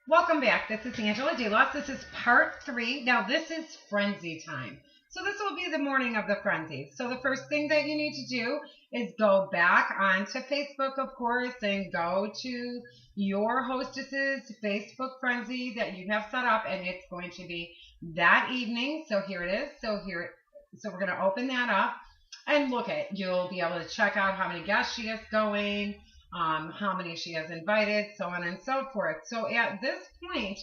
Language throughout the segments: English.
Welcome back. This is Angela Delos. This is part three. Now, this is frenzy time. So, this will be the morning of the frenzy. So, the first thing that you need to do is go back onto Facebook, of course, and go to your hostess's Facebook frenzy that you have set up, and it's going to be that evening. So, here it is. So we're going to open that up and look at. You'll be able to check out how many guests she has going, how many she has invited, so on and so forth. So at this point,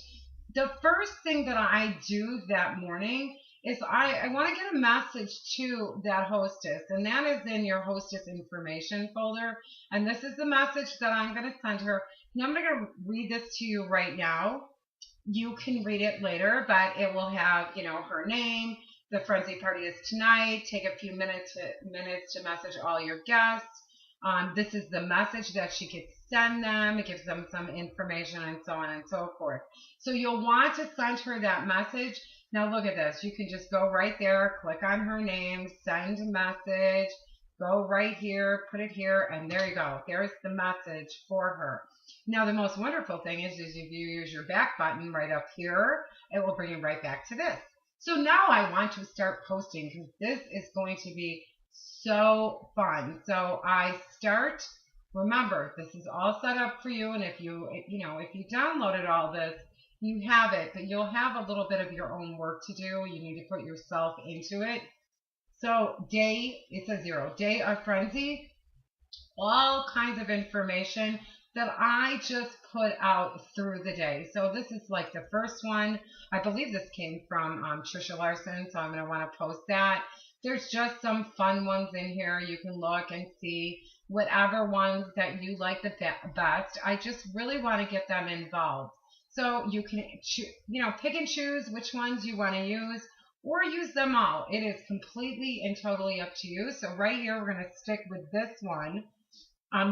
the first thing that I do that morning is I want to get a message to that hostess, and that is in your hostess information folder. And this is the message that I'm going to send her. Now I'm going to read this to you right now. You can read it later, but it will have, her name. The frenzy party is tonight. Take a few minutes to message all your guests. This is the message that she could send them. It gives them some information and so on and so forth. So you'll want to send her that message. Now look at this. You can just go right there, click on her name, send a message, go right here, put it here, and there you go. There's the message for her. Now the most wonderful thing is if you use your back button right up here, it will bring you right back to this. So now I want to start posting because this is going to be so fun. So I start, remember, this is all set up for you. And if you downloaded all this, you have it, but you'll have a little bit of your own work to do. You need to put yourself into it. So it says 0, day of frenzy, all kinds of information that I just put out through the day. So this is like the first one. I believe this came from Trisha Larson, so I'm going to want to post that. There's just some fun ones in here. You can look and see whatever ones that you like the best. I just really want to get them involved. So you can, pick and choose which ones you want to use or use them all. It is completely and totally up to you. So right here, we're going to stick with this one.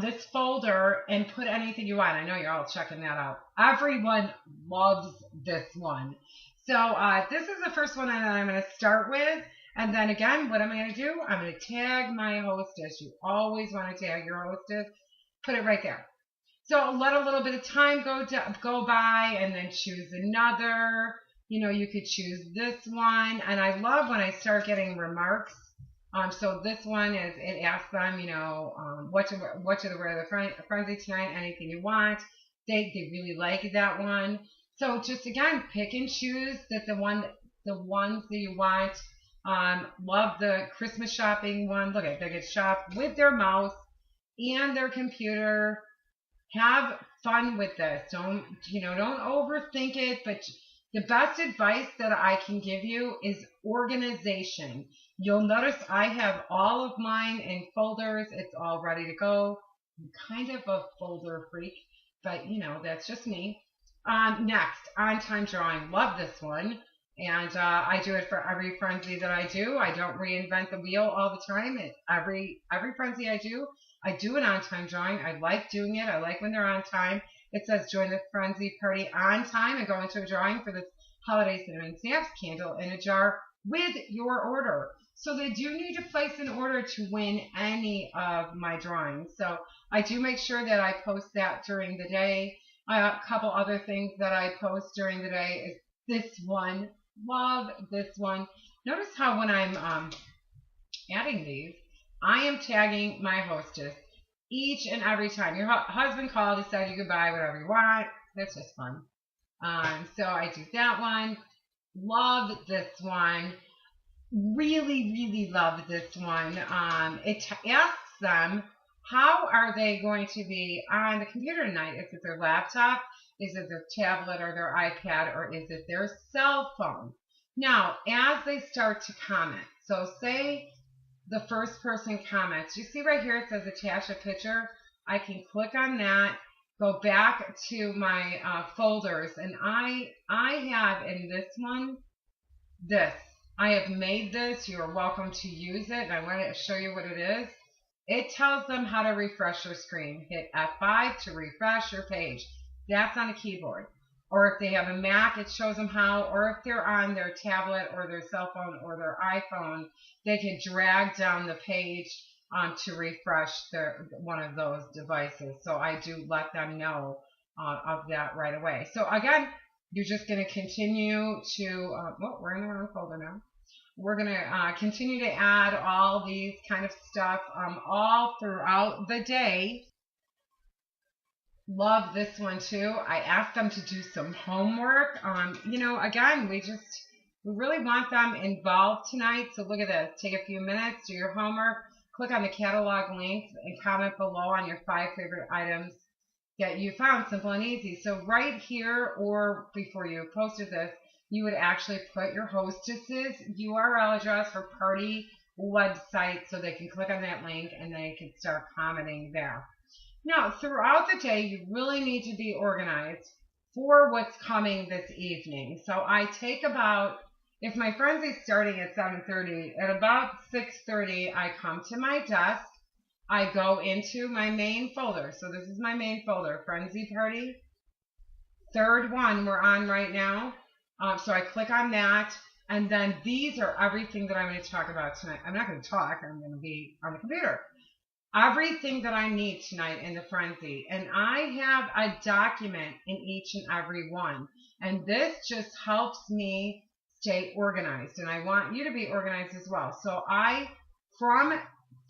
This folder and put anything you want. I know you're all checking that out. Everyone loves this one. So this is the first one that I'm going to start with. And then again, what am I going to do? I'm going to tag my hostess. You always want to tag your hostess. Put it right there. So let a little bit of time go by and then choose another. You could choose this one. And I love when I start getting remarks. So this one is, it asks them, what to wear the frenzy tonight, anything you want. They really like that one. So just again, pick and choose the ones that you want. Love the Christmas shopping one. Look at, they can shop with their mouse and their computer. Have fun with this. Don't overthink it, but the best advice that I can give you is organization. You'll notice I have all of mine in folders. It's all ready to go. I'm kind of a folder freak, but that's just me. Next, on time drawing. Love this one. And I do it for every frenzy that I do. I don't reinvent the wheel all the time. Every frenzy I do an on-time drawing. I like doing it. I like when they're on time. It says join the frenzy party on time and go into a drawing for this holiday cinnamon snaps candle in a jar with your order. So they do need to place an order to win any of my drawings. So I do make sure that I post that during the day. A couple other things that I post during the day is this one. Love this one. Notice how when I'm adding these, I am tagging my hostess each and every time. Your husband called, he said you could buy whatever you want. That's just fun. So I do that one. Love this one. Really, really love this one. It asks them, how are they going to be on the computer tonight? Is it their laptop? Is it their tablet or their iPad, or is it their cell phone? Now, as they start to comment, so say the first person comments, you see right here it says attach a picture. I can click on that, go back to my folders, and I have in this one, I have made this. You are welcome to use it. I want to show you what it is. It tells them how to refresh your screen. Hit F5 to refresh your page. That's on a keyboard. Or if they have a Mac, it shows them how. Or if they're on their tablet or their cell phone or their iPhone, they can drag down the page to refresh one of those devices. So I do let them know of that right away. So again, you're just going to continue to, we're in the wrong folder now. We're going to continue to add all these kind of stuff all throughout the day. Love this one too. I asked them to do some homework. Again, we really want them involved tonight. So look at this. Take a few minutes, do your homework, click on the catalog link, and comment below on your 5 favorite items that you found. Simple and easy. So right here, or before you posted this, you would actually put your hostess's URL address for party website so they can click on that link and they can start commenting there. Now, throughout the day, you really need to be organized for what's coming this evening. So I take about, if my frenzy's starting at 7:30, at about 6:30, I come to my desk. I go into my main folder. So this is my main folder, Frenzy Party. Third one we're on right now. So I click on that. And then these are everything that I'm going to talk about tonight. I'm not going to talk. I'm going to be on the computer. Everything that I need tonight in the frenzy. And I have a document in each and every one. And this just helps me stay organized. And I want you to be organized as well. So from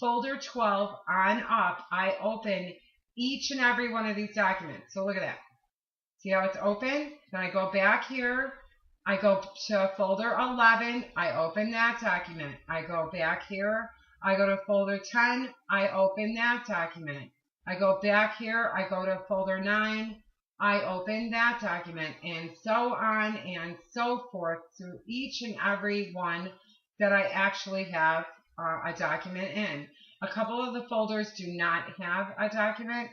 folder 12 on up, I open each and every one of these documents. So look at that. See how it's open? Then I go back here. I go to folder 11. I open that document. I go back here. I go to folder 10, I open that document. I go back here, I go to folder 9, I open that document, and so on and so forth through each and every one that I actually have a document in. A couple of the folders do not have a document.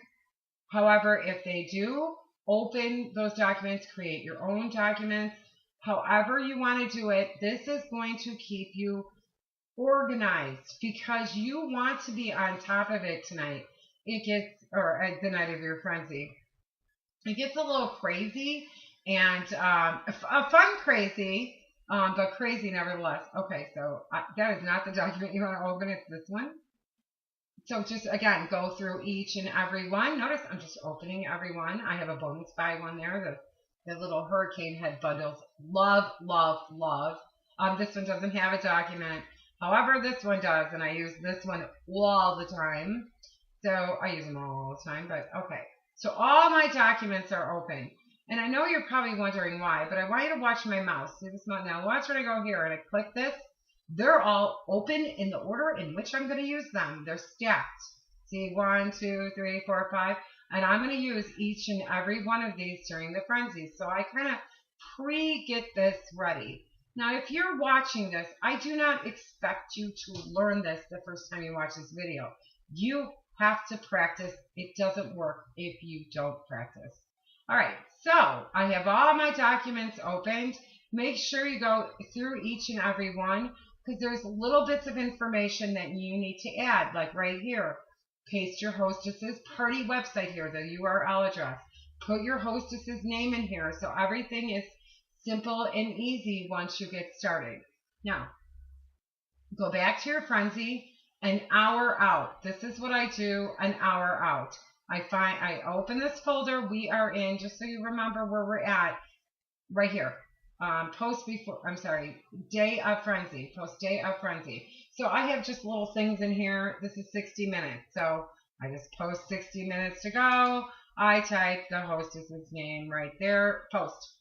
However, if they do, open those documents, create your own documents. However you want to do it, this is going to keep you organized because you want to be on top of it tonight. Or at the night of your frenzy. It gets a little crazy and a fun crazy, but crazy nevertheless. Okay, so that is not the document you want to open. It's this one. So just again, go through each and every one. Notice I'm just opening every one. I have a bonus buy one there. The little hurricane head bundles. Love, love, love. This one doesn't have a document. However, this one does, and I use this one all the time. So I use them all the time, but okay. So all my documents are open. And I know you're probably wondering why, but I want you to watch my mouse. See this mouse? Now watch when I go here and I click this. They're all open in the order in which I'm going to use them. They're stacked. See, 1, 2, 3, 4, 5. And I'm going to use each and every one of these during the frenzy. So I kind of pre-get this ready. Now, if you're watching this, I do not expect you to learn this the first time you watch this video. You have to practice. It doesn't work if you don't practice. All right, so I have all my documents opened. Make sure you go through each and every one because there's little bits of information that you need to add, like right here. Paste your hostess's party website here, the URL address. Put your hostess's name in here so everything is simple and easy once you get started. Now, go back to your frenzy, an hour out. This is what I do an hour out. I open this folder we are in, just so you remember where we're at, right here. Day of frenzy. Post day of frenzy. So I have just little things in here. This is 60 minutes. So I just post 60 minutes to go. I type the hostess's name right there. Post.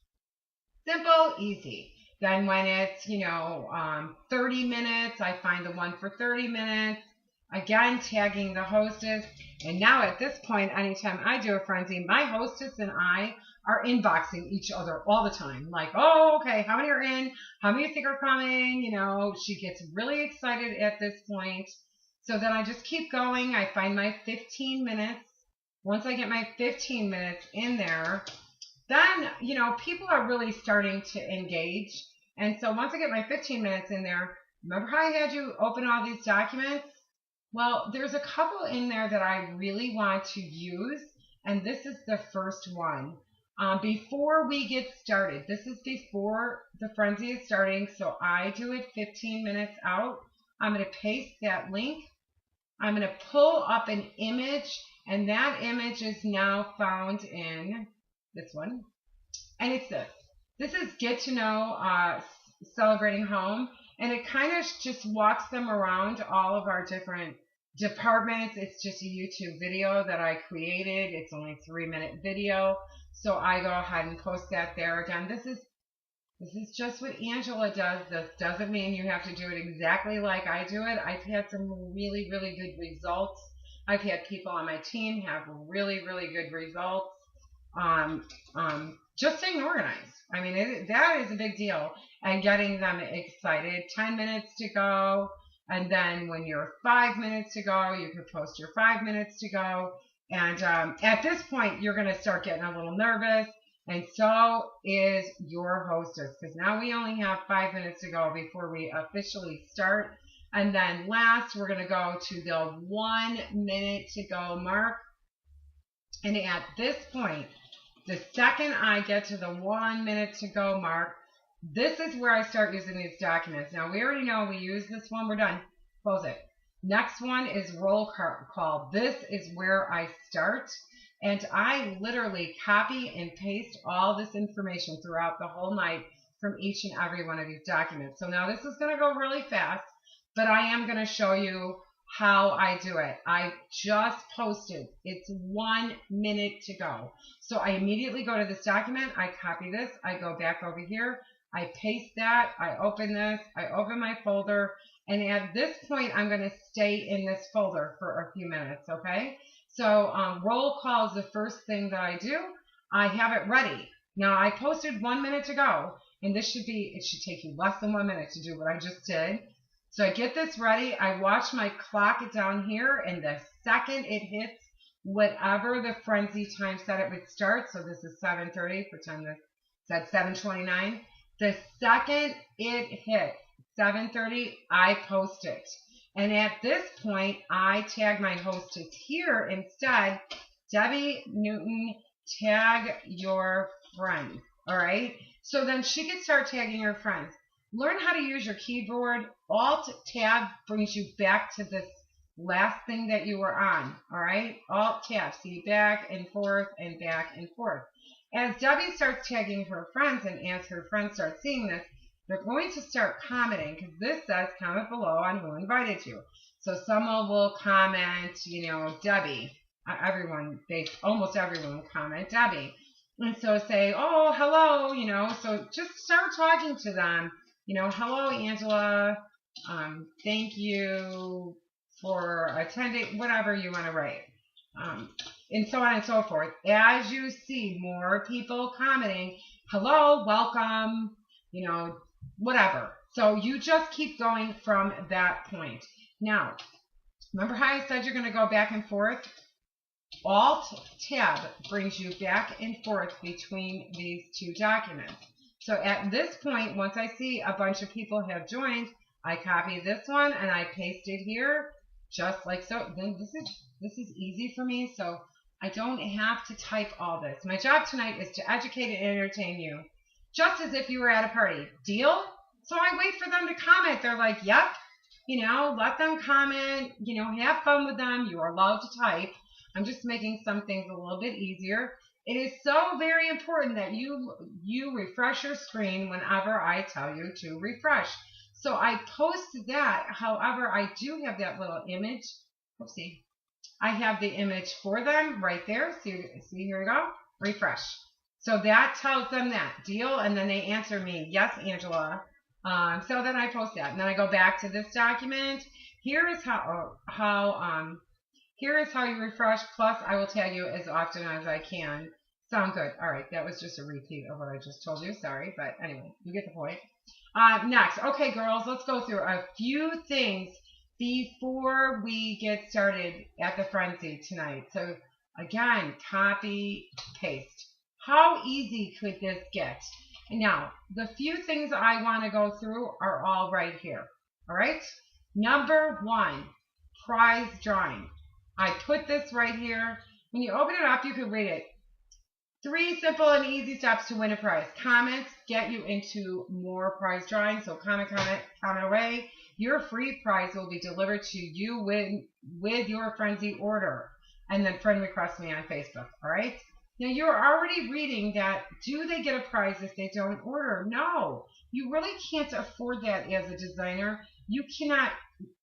Simple, easy. Then when it's, 30 minutes, I find the one for 30 minutes. Again, tagging the hostess. And now at this point, anytime I do a frenzy, my hostess and I are inboxing each other all the time. Like, oh, okay, how many are in? How many you think are coming? She gets really excited at this point. So then I just keep going. I find my 15 minutes. Once I get my 15 minutes in there, then, people are really starting to engage. And so once I get my 15 minutes in there, remember how I had you open all these documents? Well, there's a couple in there that I really want to use, and this is the first one. Before we get started, this is before the frenzy is starting, so I do it 15 minutes out. I'm going to paste that link. I'm going to pull up an image, and that image is now found in this one. And it's this. This is Get to Know Celebrating Home. And it kind of just walks them around all of our different departments. It's just a YouTube video that I created. It's only a 3-minute video. So I go ahead and post that there. Again, this is just what Angela does. This doesn't mean you have to do it exactly like I do it. I've had some really, really good results. I've had people on my team have really, really good results. Just staying organized. I mean, that is a big deal. And getting them excited. 10 minutes to go. And then when you're 5 minutes to go, you can post your 5 minutes to go. And at this point, you're going to start getting a little nervous. And so is your hostess. Because now we only have 5 minutes to go before we officially start. And then last, we're going to go to the 1 minute to go mark. And at this point, the second I get to the 1 minute to go mark, this is where I start using these documents. Now, we already know we use this one. We're done. Close it. Next one is roll call. This is where I start. And I literally copy and paste all this information throughout the whole night from each and every one of these documents. So now this is going to go really fast, but I am going to show you how I do it. I just posted. It's 1 minute to go. So I immediately go to this document. I copy this. I go back over here. I paste that. I open this. I open my folder. And at this point, I'm going to stay in this folder for a few minutes, okay? So roll call is the first thing that I do. I have it ready. Now, I posted 1 minute to go. And it should take you less than 1 minute to do what I just did. So I get this ready. I watch my clock down here. And the second it hits whatever the frenzy time set it would start. So this is 7:30. Pretend that's 7:29. The second it hits 7:30, I post it. And at this point, I tag my hostess here instead. Debbie Newton, tag your friends. All right? So then she can start tagging her friends. Learn how to use your keyboard. Alt-Tab brings you back to this last thing that you were on. All right? Alt-Tab. See, back and forth and back and forth. As Debbie starts tagging her friends and as her friends start seeing this, they're going to start commenting because this says comment below on who invited you. So someone will comment, Debbie. Almost everyone will comment Debbie. And so say, oh, hello, so just start talking to them. Hello, Angela. Thank you for attending, whatever you want to write. And so on and so forth. As you see more people commenting, hello, welcome, whatever. So you just keep going from that point. Now, remember how I said you're going to go back and forth? Alt-Tab brings you back and forth between these two documents. So at this point, once I see a bunch of people have joined, I copy this one and I paste it here, just like so. Then this is easy for me, so I don't have to type all this. My job tonight is to educate and entertain you, just as if you were at a party. Deal? So I wait for them to comment. They're like, yep, let them comment, have fun with them. You are allowed to type. I'm just making some things a little bit easier. It is so very important that you refresh your screen whenever I tell you to refresh. So I post that. However, I do have that little image. Oopsie. I have the image for them right there. See, here we go. Refresh. So that tells them that deal, and then they answer me, yes, Angela. So then I post that, and then I go back to this document. Here is how you refresh. Plus, I will tag you as often as I can. Sound good? All right, that was just a repeat of what I just told you. Sorry, but anyway, you get the point. Next, okay, girls, let's go through a few things before we get started at the frenzy tonight. So again, copy, paste. How easy could this get? Now, the few things I want to go through are all right here. All right? Number 1, prize drawing. I put this right here. When you open it up, you can read it. 3 simple and easy steps to win a prize. Comments get you into more prize drawing. So comment away. Your free prize will be delivered to you with your frenzy order. And then friend request me on Facebook. All right? Now you're already reading that, do they get a prize if they don't order? No, you really can't afford that as a designer. You cannot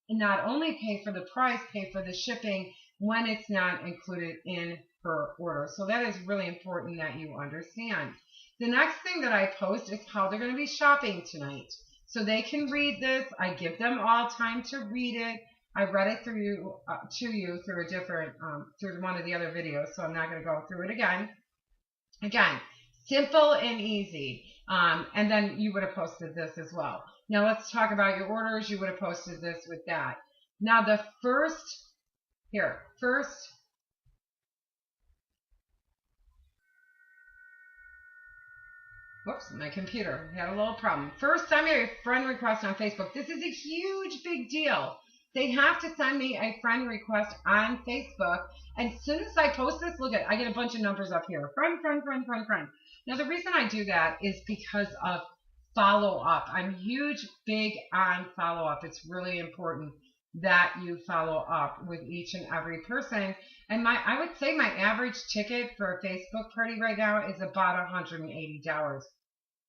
not only pay for the price, pay for the shipping when it's not included in her order. So that is really important that you understand. The next thing that I post is how they're going to be shopping tonight. So they can read this. I give them all time to read it. I read it through you to you through a different through one of the other videos, so I'm not going to go through it again. Again, simple and easy. And then you would have posted this as well. Now let's talk about your orders. You would have posted this with that. Now the first, whoops, my computer had a little problem. First, send me a friend request on Facebook. This is a huge, big deal. They have to send me a friend request on Facebook. And as soon as I post this, look at, I get a bunch of numbers up here. Friend, friend, friend, friend, friend. Now, the reason I do that is because of follow up. I'm huge, big on follow up. It's really important that you follow up with each and every person. And I would say my average ticket for a Facebook party right now is about $180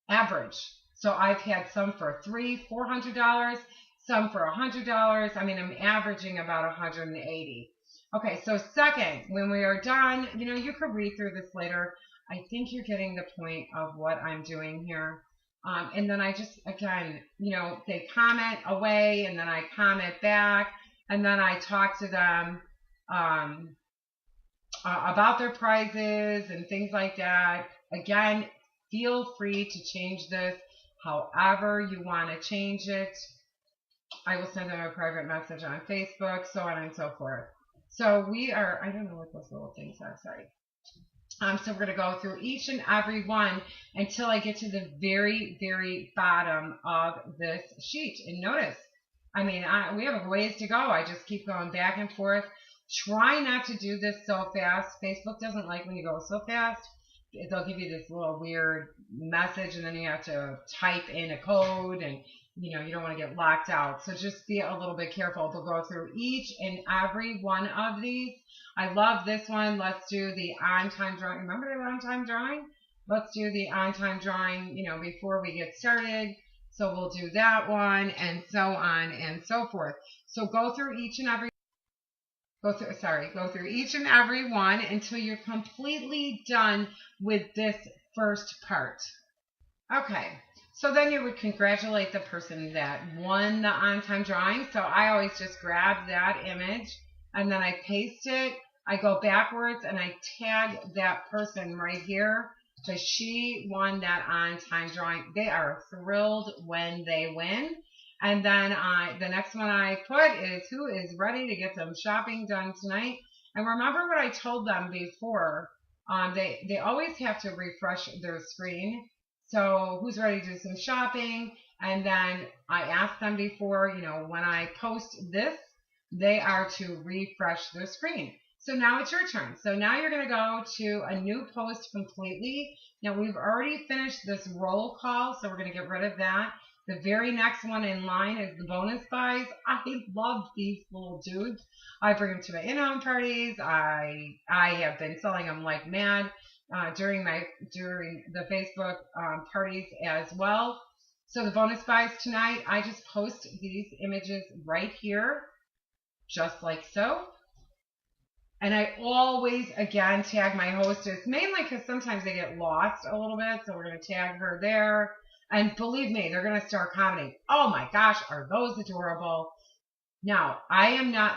average. So I've had some for $300, $400, some for $100. I mean, I'm averaging about $180. Okay, so second, when we are done, you could read through this later. I think you're getting the point of what I'm doing here. And then I just, again, they comment away, and then I comment back, and then I talk to them about their prizes and things like that. Again, feel free to change this however you want to change it. I will send them a private message on Facebook, so on and so forth. So we are, I don't know what those little things are, sorry. So we're going to go through each and every one until I get to the very, very bottom of this sheet. And notice, I mean, we have a ways to go. I just keep going back and forth. Try not to do this so fast. Facebook doesn't like when you go so fast. They'll give you this little weird message, and then you have to type in a code, and you don't want to get locked out. So just be a little bit careful. They'll go through each and every one of these. I love this one. Let's do the on-time drawing. Remember the on-time drawing? Let's do the on-time drawing, before we get started. So we'll do that one, and so on and so forth. So go through each and every one until you're completely done with this first part. Okay. So then you would congratulate the person that won the on-time drawing. So I always just grab that image and then I paste it. I go backwards and I tag that person right here because she won that on-time drawing. They are thrilled when they win. And then the next one I put is who is ready to get some shopping done tonight. And remember what I told them before. They always have to refresh their screen. So who's ready to do some shopping? And then I asked them before, when I post this, they are to refresh their screen. So now it's your turn. So now you're going to go to a new post completely. Now we've already finished this roll call, so we're going to get rid of that. The very next one in line is the bonus buys. I love these little dudes. I bring them to my in-home parties. I have been selling them like mad during the Facebook parties as well. So the bonus buys tonight, I just post these images right here, just like so. And I always, again, tag my hostess, mainly because sometimes they get lost a little bit. So we're going to tag her there. And believe me, they're going to start commenting, oh my gosh, are those adorable? Now,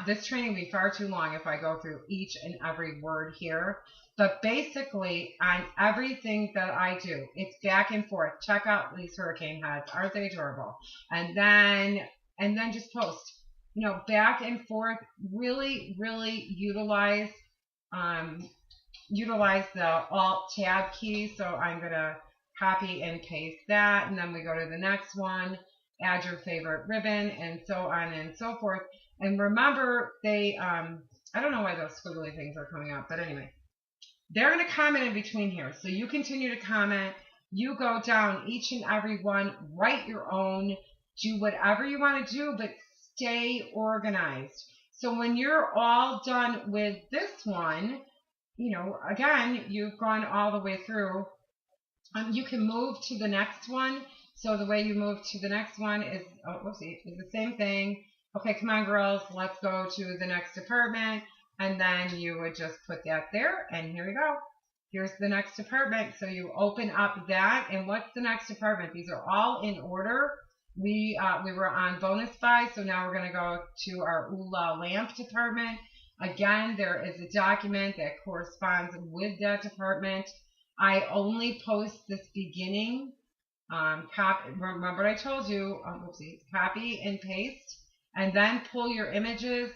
this training will be far too long if I go through each and every word here. But basically, on everything that I do, it's back and forth. Check out these hurricane heads. Aren't they adorable? And then just post. Back and forth. Really, really utilize the Alt-Tab key. So I'm going to copy and paste that, and then we go to the next one, add your favorite ribbon, and so on and so forth. And remember, I don't know why those squiggly things are coming up, but anyway, they're going to comment in between here. So you continue to comment, you go down each and every one, write your own, do whatever you want to do, but stay organized. So when you're all done with this one, again, you've gone all the way through. You can move to the next one. So the way you move to the next one is, is the same thing. Okay, come on, girls, let's go to the next department. And then you would just put that there, and here we go. Here's the next department. So you open up that, and what's the next department? These are all in order. We were on bonus buy, so now we're going to go to our Ooh La Lamp department. Again, there is a document that corresponds with that department. I only post this beginning. Remember what I told you. Copy and paste, and then pull your images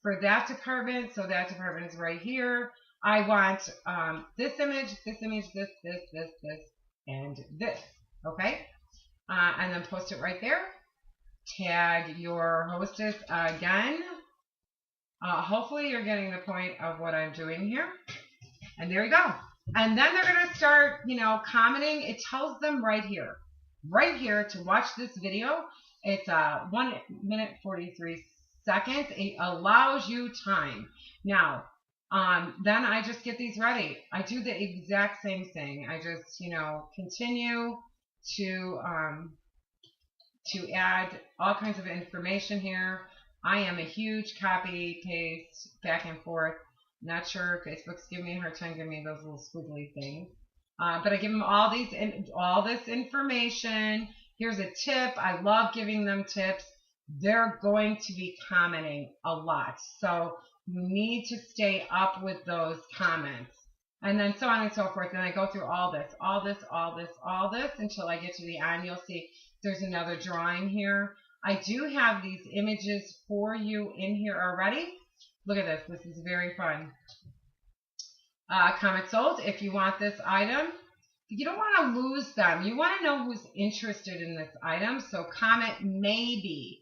for that department. So that department is right here. I want this image, this, and this. Okay, and then post it right there. Tag your hostess again. Hopefully you're getting the point of what I'm doing here. And there you go. And then they're going to start, commenting. It tells them right here to watch this video. It's 1 minute 43 seconds. It allows you time. Now, then I just get these ready. I do the exact same thing. I just, continue to add all kinds of information here. I am a huge copy, paste, back and forth. Not sure if Facebook's giving me a hard time giving me those little squiggly things. But I give them all this information. Here's a tip. I love giving them tips. They're going to be commenting a lot. So you need to stay up with those comments. And then so on and so forth. And I go through all this until I get to the end. You'll see there's another drawing here. I do have these images for you in here already. Look at this. This is very fun. Comment sold. If you want this item, you don't want to lose them. You want to know who's interested in this item. So comment maybe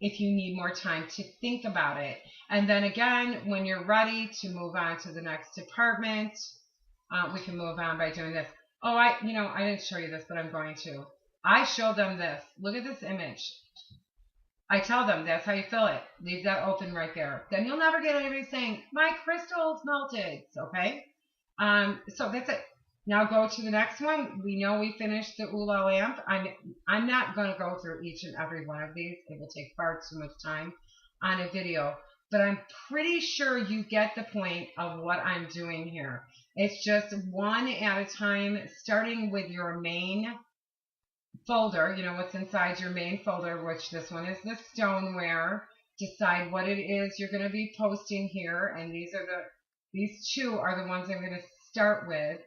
if you need more time to think about it. And then again, when you're ready to move on to the next department, we can move on by doing this. Oh, I didn't show you this, but I'm going to. I show them this. Look at this image. I tell them that's how you fill it. Leave that open right there. Then you'll never get anybody saying, my crystal's melted. Okay? So that's it. Now go to the next one. We know we finished the Ooh La Lamp. I'm not going to go through each and every one of these. It will take far too much time on a video. But I'm pretty sure you get the point of what I'm doing here. It's just one at a time, starting with your main folder, what's inside your main folder, which this one is the stoneware. Decide what it is you're going to be posting here, and these two are the ones I'm going to start with.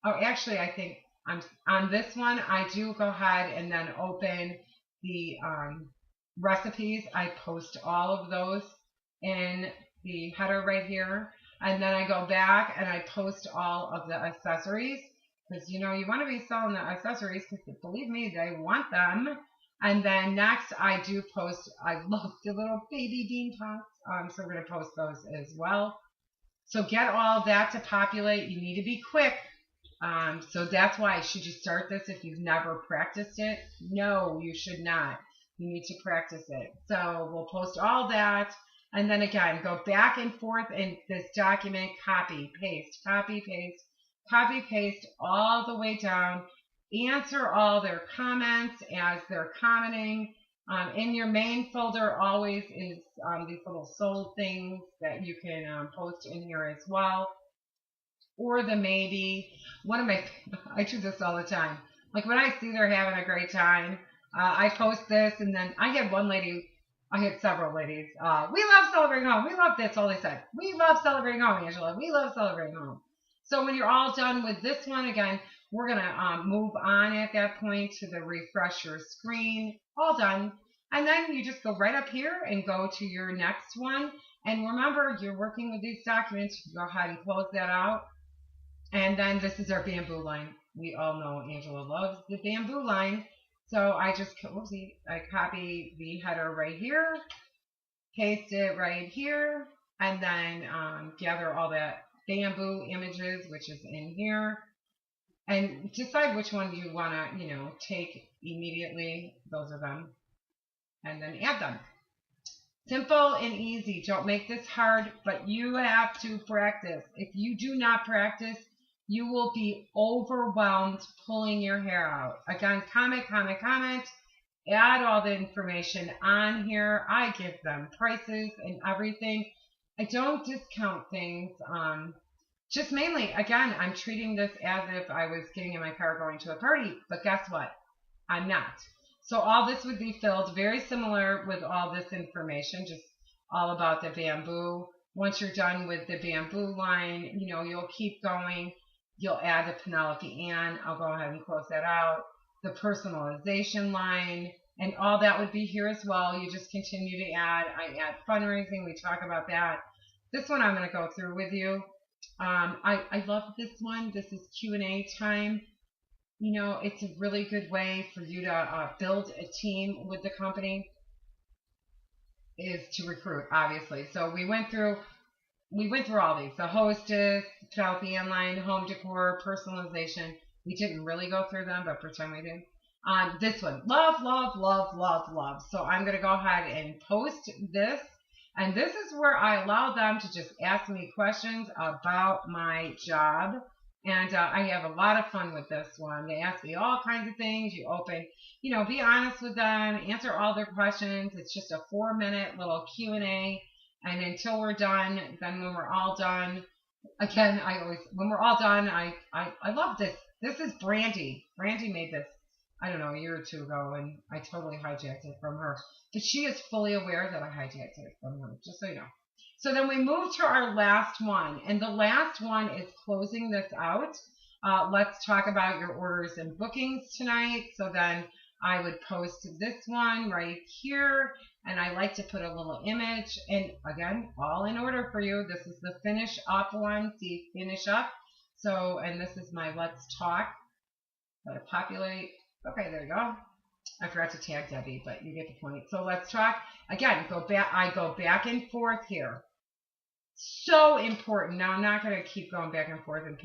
Oh, actually, I think on this one, I do go ahead and then open the recipes. I post all of those in the header right here, and then I go back and I post all of the accessories. Because, you want to be selling the accessories because, believe me, they want them. And then next, I do post, I love the little baby bean pots. So we're going to post those as well. So get all that to populate. You need to be quick. So that's why, should you start this if you've never practiced it? No, you should not. You need to practice it. So we'll post all that. And then again, go back and forth in this document, copy, paste, all the way down. Answer all their comments as they're commenting. In your main folder always is these little sold things that you can post in here as well. Or the maybe. I do this all the time. Like when I see they're having a great time, I post this, and then I get one lady, I get several ladies. We love celebrating home. We love this. All they said. We love celebrating home, Angela. We love celebrating home. So when you're all done with this one, again, we're going to move on at that point to the refresh your screen. All done. And then you just go right up here and go to your next one. And remember, you're working with these documents. Go ahead and close that out. And then this is our bamboo line. We all know Angela loves the bamboo line. So I copy the header right here, paste it right here, and then gather all that bamboo images, which is in here, and decide which one you want to, take immediately. Those are them, and then add them. Simple and easy. Don't make this hard, but you have to practice. If you do not practice, you will be overwhelmed pulling your hair out. Again, comment, comment, comment. Add all the information on here. I give them prices and everything. I don't discount things. Just mainly, again, I'm treating this as if I was getting in my car going to a party. But guess what? I'm not. So all this would be filled very similar with all this information, just all about the bamboo. Once you're done with the bamboo line, you'll keep going. You'll add the Penelope Ann. I'll go ahead and close that out. The personalization line, and all that would be here as well. You just continue to add. I add fundraising. We talk about that. This one I'm going to go through with you. I love this one. This is Q&A time. It's a really good way for you to build a team with the company, is to recruit, obviously. So we went through all these: the hostess, Penelope Online, home decor, personalization. We didn't really go through them, but pretend we did. This one, love, love, love, love, love. So I'm going to go ahead and post this. And this is where I allow them to just ask me questions about my job. And I have a lot of fun with this one. They ask me all kinds of things. You open, be honest with them, answer all their questions. It's just a 4-minute little Q&A. And until we're done, then when we're all done, again, when we're all done, I love this. This is Brandy. Brandy made this, I don't know, a year or two ago, and I totally hijacked it from her. But she is fully aware that I hijacked it from her, just so you know. So then we move to our last one, and the last one is closing this out. Let's talk about your orders and bookings tonight. So then I would post this one right here, and I like to put a little image, and again, all in order for you. This is the finish up one. See, finish up. So, and this is my let's talk. Let it populate. Okay, there you go. I forgot to tag Debbie, but you get the point. So let's talk. Again, go back. I go back and forth here. So important. Now, I'm not going to keep going back and forth and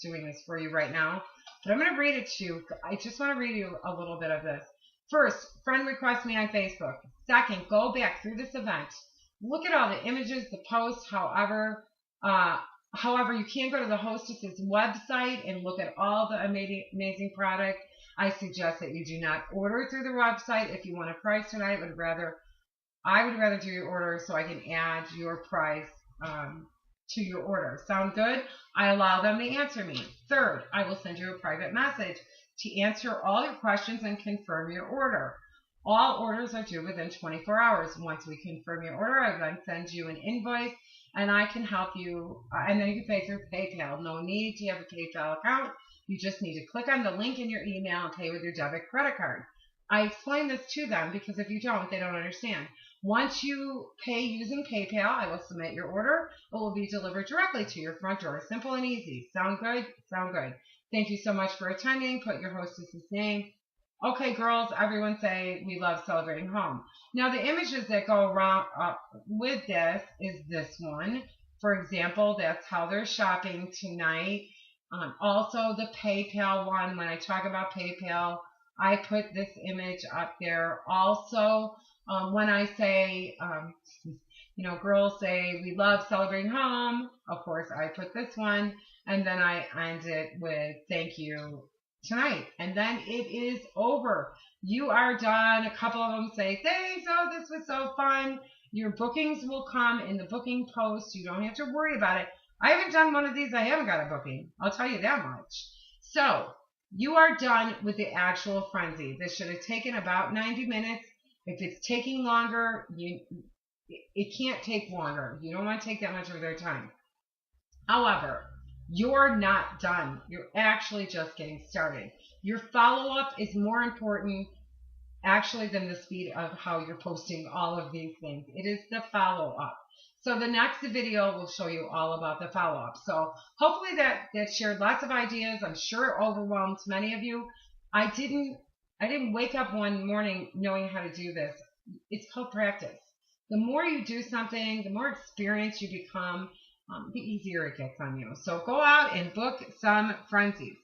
doing this for you right now, but I'm going to read it to you. I just want to read you a little bit of this. First, friend request me on Facebook. Second, go back through this event. Look at all the images, the posts, however, you can go to the hostess's website and look at all the amazing product. I suggest that you do not order through the website. If you want a price tonight, I would rather do your order so I can add your price to your order. Sound good? I allow them to answer me. Third, I will send you a private message to answer all your questions and confirm your order. All orders are due within 24 hours. Once we confirm your order, I then send you an invoice, and I can help you, and then you can pay through PayPal. No need to have a PayPal account. You just need to click on the link in your email and pay with your debit credit card. I explain this to them because if you don't, they don't understand. Once you pay using PayPal, I will submit your order. It will be delivered directly to your front door. Simple and easy. Sound good? Sound good. Thank you so much for attending. Put your hostess's name. Okay, girls, everyone say we love celebrating home. Now, the images that go around with this is this one. For example, that's how they're shopping tonight. Also, the PayPal one. When I talk about PayPal, I put this image up there. Also, when I say, girls say we love celebrating home, of course, I put this one. And then I end it with thank you tonight. And then it is over. You are done. A couple of them say, thanks. Oh, this was so fun. Your bookings will come in the booking post. You don't have to worry about it. I haven't done one of these. I haven't got a booking. I'll tell you that much. So you are done with the actual frenzy. This should have taken about 90 minutes. If it's taking longer, it can't take longer. You don't want to take that much of their time. However, you're not done. You're actually just getting started. Your follow-up is more important actually than the speed of how you're posting all of these things. It is the follow-up. So the next video will show you all about the follow-up. So hopefully that shared lots of ideas. I'm sure it overwhelmed many of you. I didn't wake up one morning knowing how to do this. It's called practice. The more you do something, the more experienced you become, the easier it gets on you. So go out and book some frenzies.